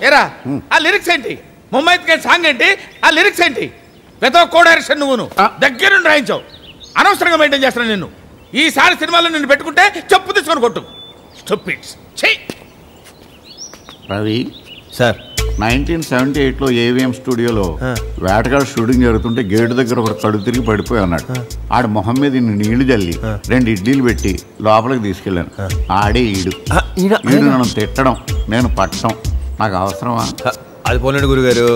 ఏరా ఆ లిరిక్స్ ఏంటి? ముంబైకి సాంగ్ ఏంటి? ఆ లిరిక్స్ ఏంటి? పెద్ద కో డైరెక్షన్ నువ్వును దగ్గరుండి రాయించావు. అనవసరంగా మెయింటైన్ చేస్తున్నాను నిన్ను. ఈసారి సినిమాలో నిన్ను పెట్టుకుంటే చెప్పు తీసుకొని కొట్టు. స్టూపిడ్స్. రవి సార్ 1978లో ఏవిఎం స్టూడియోలో వేటగాడు షూటింగ్ జరుగుతుంటే గేటు దగ్గర ఒక కడుగు తిరిగి పడిపోయి అన్నాడు. ఆడు మొహం మీద నీళ్లు జల్లి 2 ఇడ్లీలు పెట్టి లోపలికి తీసుకెళ్ళాను. ఆడే ఈడు నన్ను తిట్టడం, నేను పట్టడం నాకు అవసరమా? అది పోలేండి గురుగారు,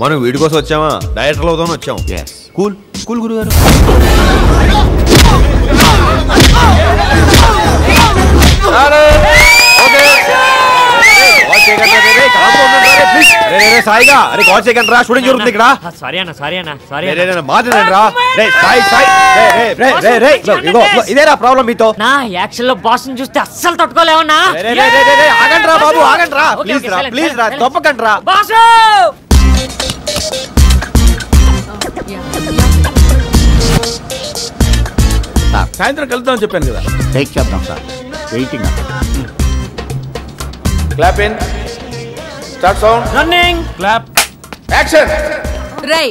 మనం వీడి కోసం వచ్చామా? డైరెక్టర్లు అవుతామని వచ్చాం. కూల్ కూల్ గురుగారు. సాయిగా అరే కాల్ చేయకండి రా, షూటింగ్ జరుగుతుంది ఇక్కడ. ఇదేరా ప్రాబ్లం మీతో? నా యాక్షన్ లో బాస్ ని చూస్తే అస్సలు తట్టుకోలేవన్నా. ఆగండి రా బాబు, ఆగండి రా, ప్లీజ్ రా, ప్లీజ్ రా, తప్పకండి రా. సాయంత్రం కలుద్దాం చెప్పాను కదా. టేక్ చేద్దాం sir, waiting. Clap in, start sound, running, clap, action. రై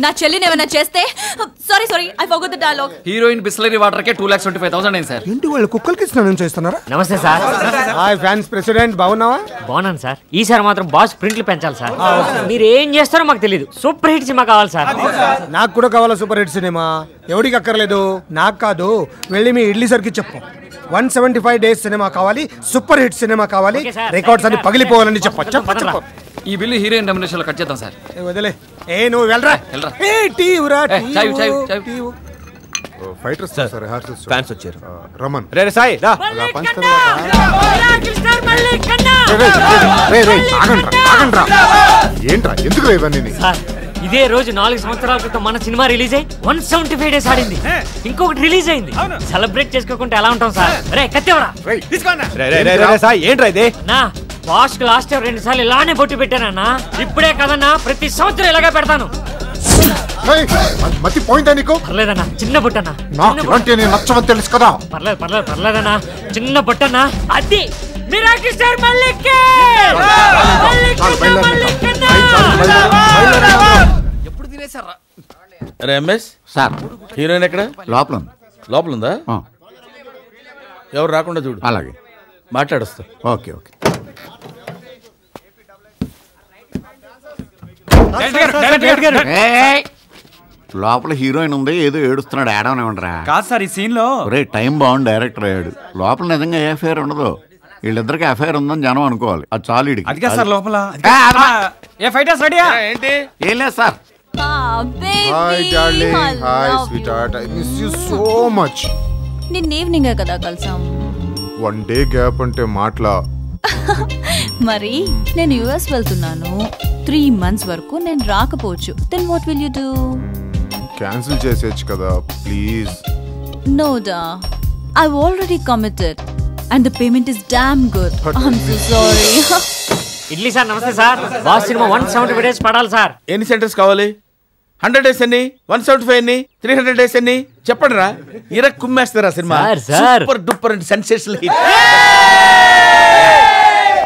నా చెల్లిని ఏమైనా చేస్తే sorry I forgot the dialogue. Heroine Bisleri water కే 2,25,000 అయింది సార్. ఏంటి వాళ్ళు కుక్కలకి స్నానం చేస్తున్నారా? నమస్తే సార్. హాయ్ ఫ్యాన్స్ ప్రెసిడెంట్, బాగున్నావా? బాగున్నాను సార్. ఈసారి మాత్రం బాస్ ప్రింట్లు పెంచాలి సార్. మీరు ఏం చేస్తారో మాకు తెలియదు. సూపర్ హిట్ సినిమా కావాలి సార్. నాకు కూడా కావాలా సూపర్ హిట్ సినిమా. ఎవరికి అక్కర్లేదు, నాకు కాదు. వెళ్ళి మీ ఇడ్లీ సరికి చెప్పు. 175 డేస్ సినిమా కావాలి, సూపర్ హిట్ సినిమా కావాలి, రికార్డ్స్ అన్ని పగిలిపోవాలని చెప్పు. ఈ బిల్లు హీరోయిన్ రెమ్యునరేషన్ లో కట్ చేద్దాం సార్. వదిలే, నువ్వు వెళ్ళరా. ఫైటర్స్ సార్, ఫ్యాన్స్ వచ్చారు. రమన్ రే సాయి రా. ఏంట్రా ఎందుకు ఇవన్నీ? ఇదే రోజు 4 సంవత్సరాల క్రితం మన సినిమా రిలీజ్ అయ్యి 175 డేస్ ఆడింది. ఇంకొకటి రిలీజ్ అయింది. సెలబ్రేట్ చేసుకోకుంటే ఎలా ఉంటాం సార్? రే కత్తెవరా. సాయి ఏంట్రా ఇదే? నా బాస్ కి లాస్ట్ ఇయర్ 2 సార్లు ఇలానే బొట్టు పెట్టానన్నా. ఇప్పుడే కదన్నా, ప్రతి సంవత్సరం ఇలాగే పెడతాను. మతి పోయిందా నీకు? పర్లేదన్నా, చిన్న బొట్టన్నా. నాకు ఇలాంటి నచ్చవని తెలుసు కదా. పర్లేదన్నా, చిన్న బొట్టన్నా. అది మిరాకిల్ స్టార్ మల్లిక్. ఎప్పుడు తినేసారా? అరే ఎంఎస్ సార్, హీరోయిన్ ఎక్కడ? లోపల ఉందా? ఎవరు రాకుండా చూడు. అలాగే మాట్లాడొస్తా. ఓకే. లోపల హీరోయిన్ ఉంది, ఏదో ఏడుస్తున్నాడు. ఏడవని ఉండరా? కాదు సార్, ఈ సీన్ లో టైం బాగుంది, డైరెక్టర్ అయ్యాడు. లోపల నిజంగా ఏ అఫైర్ ఉండదు. వీళ్ళిద్దరికి అఫైర్ ఉందని జనం అనుకోవాలి. అది చాలు. అది సార్ లోపల ఏ ఫైటర్స్ రెడీ? ఏంటి? ఏం లేదు sir. Hi darling, hi sweet heart, I miss you so much. నిన్న ఈవినింగ్ కదా కలిసాం. 1 డే గ్యాప్ అంటే మాటలా? మరి నేను యుఎస్ వెళ్తున్నాను. 3 months వరకు నేను రాకపోవచ్చు. Then what will you do? Cancel చేసేయచ్చు కదా ప్లీజ్. నో డా, I've already committed and the payment is damn good. I'm so sorry. Idli sir నమస్తే సార్. బాస్ సినిమా 175 డేస్ పడాలి సార్. ఎన్ని సెంటర్స్ కావాలి? 100 డేస్ ఎన్ని? 175 ఎన్ని? 300 డేస్ ఎన్ని? చెప్పండి రా. కుమ్మేస్తారా సినిమా? Super duper and sensational hit.